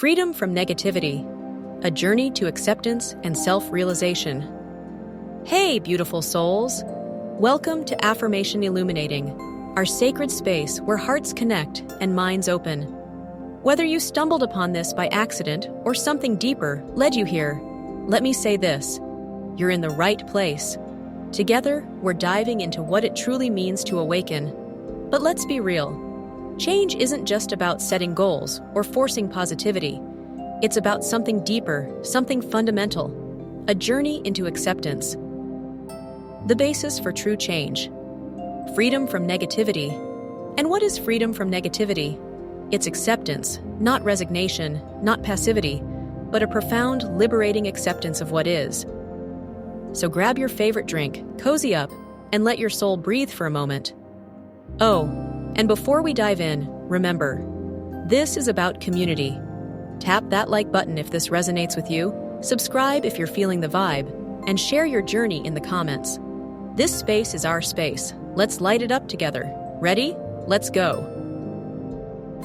Freedom from negativity, a journey to acceptance and self-realization. Hey, beautiful souls! Welcome to Affirmation Illuminating, our sacred space where hearts connect and minds open. Whether you stumbled upon this by accident or something deeper led you here, let me say this: you're in the right place. Together, we're diving into what it truly means to awaken. But let's be real. Change isn't just about setting goals or forcing positivity. It's about something deeper, something fundamental, a journey into acceptance. The basis for true change. Freedom from negativity. And what is freedom from negativity? It's acceptance, not resignation, not passivity, but a profound, liberating acceptance of what is. So grab your favorite drink, cozy up, and let your soul breathe for a moment. Oh, and before we dive in, remember, this is about community. Tap that like button if this resonates with you, subscribe if you're feeling the vibe, and share your journey in the comments. This space is our space. Let's light it up together. Ready? Let's go.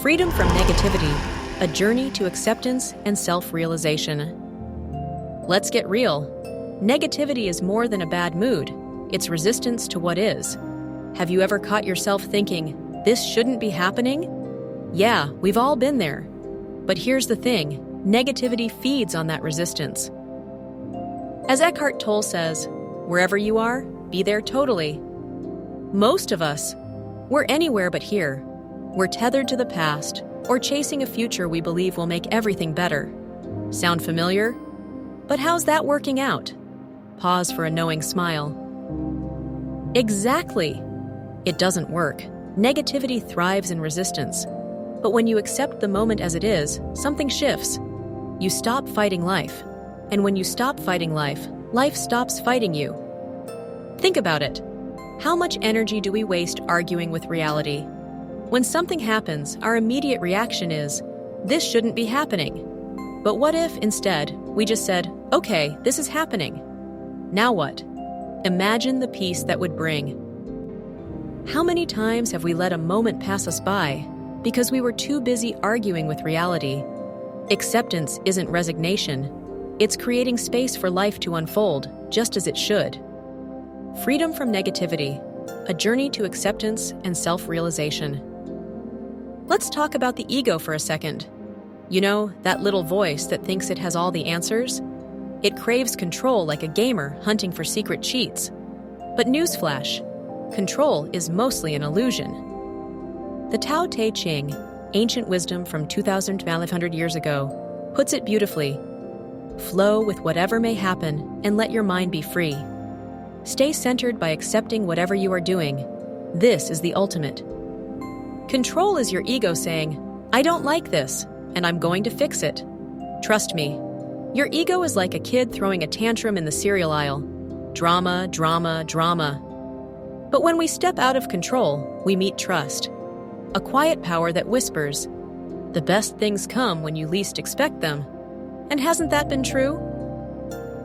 Freedom from negativity, a journey to acceptance and self-realization. Let's get real. Negativity is more than a bad mood. It's resistance to what is. Have you ever caught yourself thinking, this shouldn't be happening? Yeah, we've all been there. But here's the thing, negativity feeds on that resistance. As Eckhart Tolle says, wherever you are, be there totally. Most of us, we're anywhere but here. We're tethered to the past or chasing a future we believe will make everything better. Sound familiar? But how's that working out? Pause for a knowing smile. Exactly. It doesn't work. Negativity thrives in resistance. But when you accept the moment as it is, something shifts. You stop fighting life. And when you stop fighting life, life stops fighting you. Think about it. How much energy do we waste arguing with reality? When something happens, our immediate reaction is, this shouldn't be happening. But what if, instead, we just said, okay, this is happening. Now what? Imagine the peace that would bring. How many times have we let a moment pass us by because we were too busy arguing with reality? Acceptance isn't resignation. It's creating space for life to unfold, just as it should. Freedom from negativity, a journey to acceptance and self-realization. Let's talk about the ego for a second. You know, that little voice that thinks it has all the answers? It craves control like a gamer hunting for secret cheats. But newsflash, control is mostly an illusion. The Tao Te Ching, ancient wisdom from 2,500 years ago, puts it beautifully. Flow with whatever may happen and let your mind be free. Stay centered by accepting whatever you are doing. This is the ultimate. Control is your ego saying, I don't like this, and I'm going to fix it. Trust me. Your ego is like a kid throwing a tantrum in the cereal aisle. Drama, drama, drama. But when we step out of control, we meet trust. A quiet power that whispers, the best things come when you least expect them. And hasn't that been true?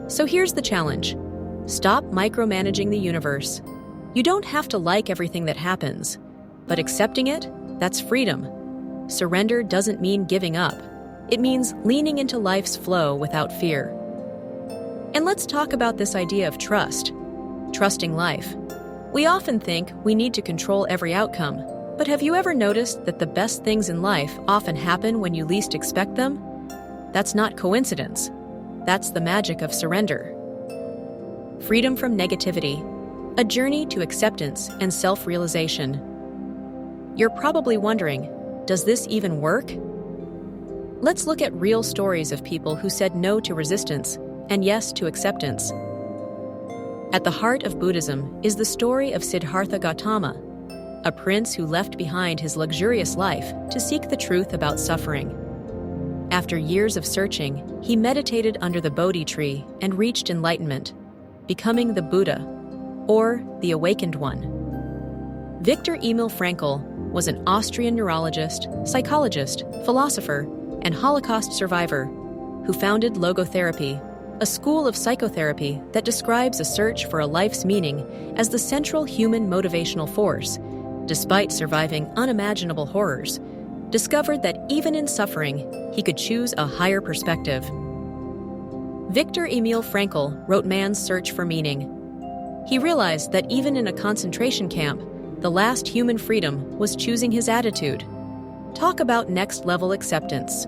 So here's the challenge. Stop micromanaging the universe. You don't have to like everything that happens. But accepting it, that's freedom. Surrender doesn't mean giving up. It means leaning into life's flow without fear. And let's talk about this idea of trust. Trusting life. We often think we need to control every outcome, but have you ever noticed that the best things in life often happen when you least expect them? That's not coincidence. That's the magic of surrender. Freedom from negativity, a journey to acceptance and self-realization. You're probably wondering, does this even work? Let's look at real stories of people who said no to resistance and yes to acceptance. At the heart of Buddhism is the story of Siddhartha Gautama, a prince who left behind his luxurious life to seek the truth about suffering. After years of searching, he meditated under the Bodhi tree and reached enlightenment, becoming the Buddha, or the Awakened One. Viktor Frankl was an Austrian neurologist, psychologist, philosopher, and Holocaust survivor who founded logotherapy, a school of psychotherapy that describes a search for a life's meaning as the central human motivational force. Despite surviving unimaginable horrors, discovered that even in suffering, he could choose a higher perspective. Viktor Frankl wrote Man's Search for Meaning. He realized that even in a concentration camp, the last human freedom was choosing his attitude. Talk about next-level acceptance.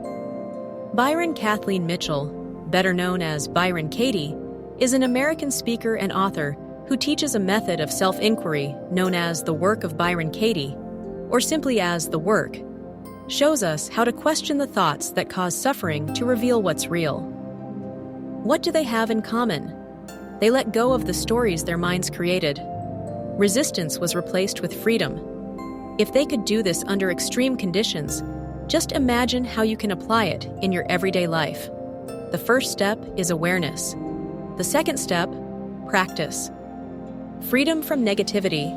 Byron Kathleen Mitchell, better known as Byron Katie, is an American speaker and author who teaches a method of self-inquiry known as the work of Byron Katie, or simply as the work, shows us how to question the thoughts that cause suffering to reveal what's real. What do they have in common? They let go of the stories their minds created. Resistance was replaced with freedom. If they could do this under extreme conditions, just imagine how you can apply it in your everyday life. The first step is awareness. The second step, practice. Freedom from negativity,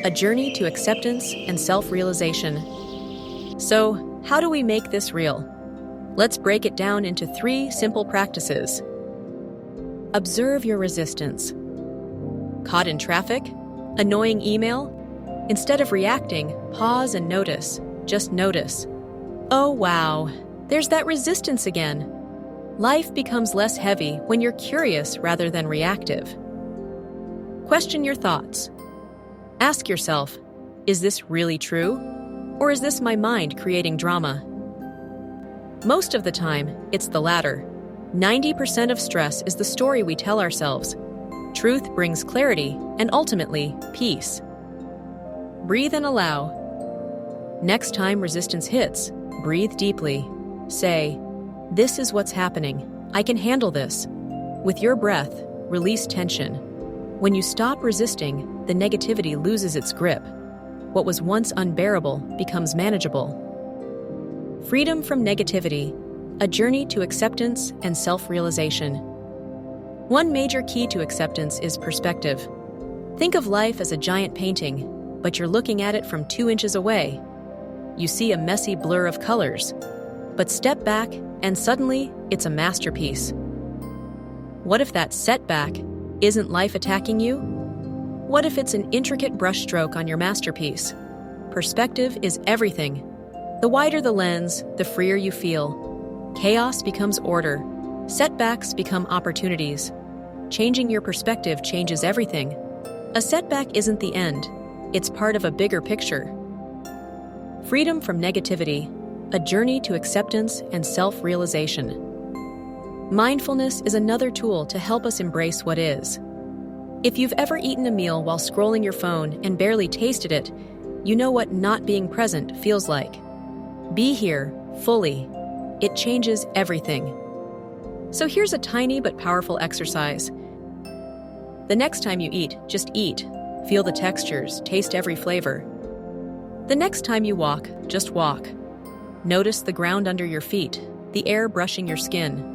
a journey to acceptance and self-realization. So, how do we make this real? Let's break it down into 3 simple practices. Observe your resistance. Caught in traffic? Annoying email? Instead of reacting, pause and notice. Just notice. Oh wow, there's that resistance again. Life becomes less heavy when you're curious rather than reactive. Question your thoughts. Ask yourself, is this really true? Or is this my mind creating drama? Most of the time, it's the latter. 90% of stress is the story we tell ourselves. Truth brings clarity and ultimately, peace. Breathe and allow. Next time resistance hits, breathe deeply. Say, "This is what's happening. I can handle this." With your breath, release tension. When you stop resisting, the negativity loses its grip. What was once unbearable becomes manageable. Freedom from negativity, a journey to acceptance and self-realization. One major key to acceptance is perspective. Think of life as a giant painting, but you're looking at it from 2 inches away. You see a messy blur of colors, but step back and suddenly it's a masterpiece. What if that setback isn't life attacking you? What if it's an intricate brushstroke on your masterpiece? Perspective is everything. The wider the lens, the freer you feel. Chaos becomes order. Setbacks become opportunities. Changing your perspective changes everything. A setback isn't the end. It's part of a bigger picture. Freedom from negativity, a journey to acceptance and self-realization. Mindfulness is another tool to help us embrace what is. If you've ever eaten a meal while scrolling your phone and barely tasted it, you know what not being present feels like. Be here, fully. It changes everything. So here's a tiny but powerful exercise. The next time you eat, just eat. Feel the textures, taste every flavor. The next time you walk, just walk. Notice the ground under your feet, the air brushing your skin.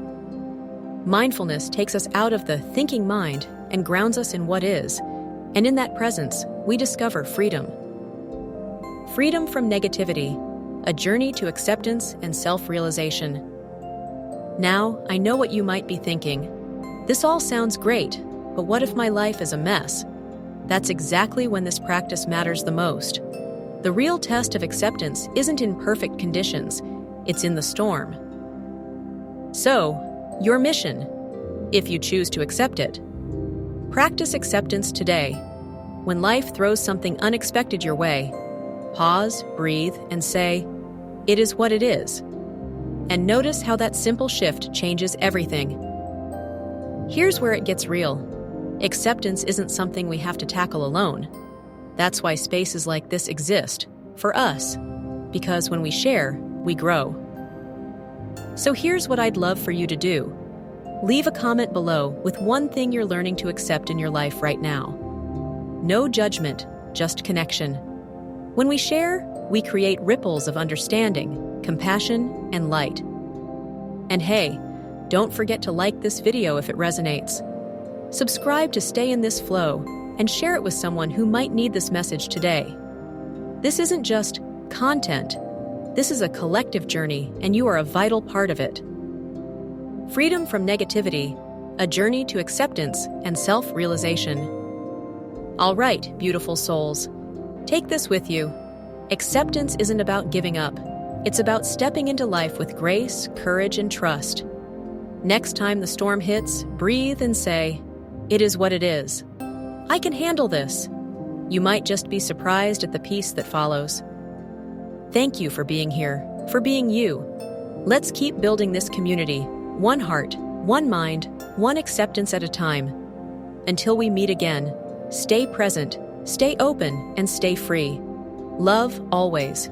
Mindfulness takes us out of the thinking mind and grounds us in what is, and in that presence, we discover freedom. Freedom from negativity, a journey to acceptance and self-realization. Now, I know what you might be thinking. This all sounds great, but what if my life is a mess? That's exactly when this practice matters the most. The real test of acceptance isn't in perfect conditions, it's in the storm. So, your mission, if you choose to accept it. Practice acceptance today. When life throws something unexpected your way, pause, breathe, and say, "It is what it is." And notice how that simple shift changes everything. Here's where it gets real. Acceptance isn't something we have to tackle alone. That's why spaces like this exist, for us, because when we share, we grow. So here's what I'd love for you to do. Leave a comment below with one thing you're learning to accept in your life right now. No judgment, just connection. When we share, we create ripples of understanding, compassion, and light. And hey, don't forget to like this video if it resonates. Subscribe to stay in this flow and share it with someone who might need this message today. This isn't just content. This is a collective journey, and you are a vital part of it. Freedom from negativity, a journey to acceptance and self-realization. All right, beautiful souls. Take this with you. Acceptance isn't about giving up. It's about stepping into life with grace, courage, and trust. Next time the storm hits, breathe and say, "It is what it is. I can handle this." You might just be surprised at the peace that follows. Thank you for being here, for being you. Let's keep building this community, one heart, one mind, one acceptance at a time. Until we meet again, stay present, stay open, and stay free. Love always.